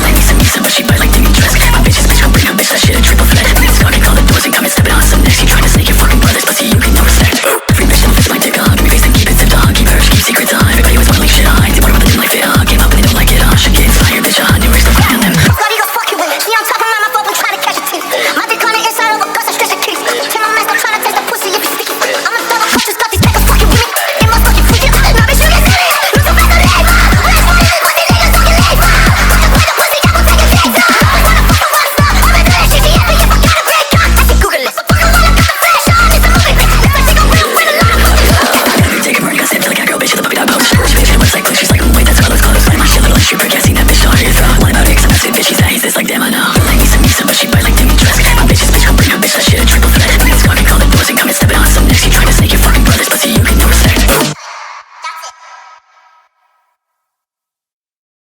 Like Misa Misa, but she bite like Dimitresc. My bitch is bitch, gon' bring her bitch, that shit a triple flex. Scarlxrd, call the doors and come and step it on some next. You tryna snake your fucking brothers, pussy, you can know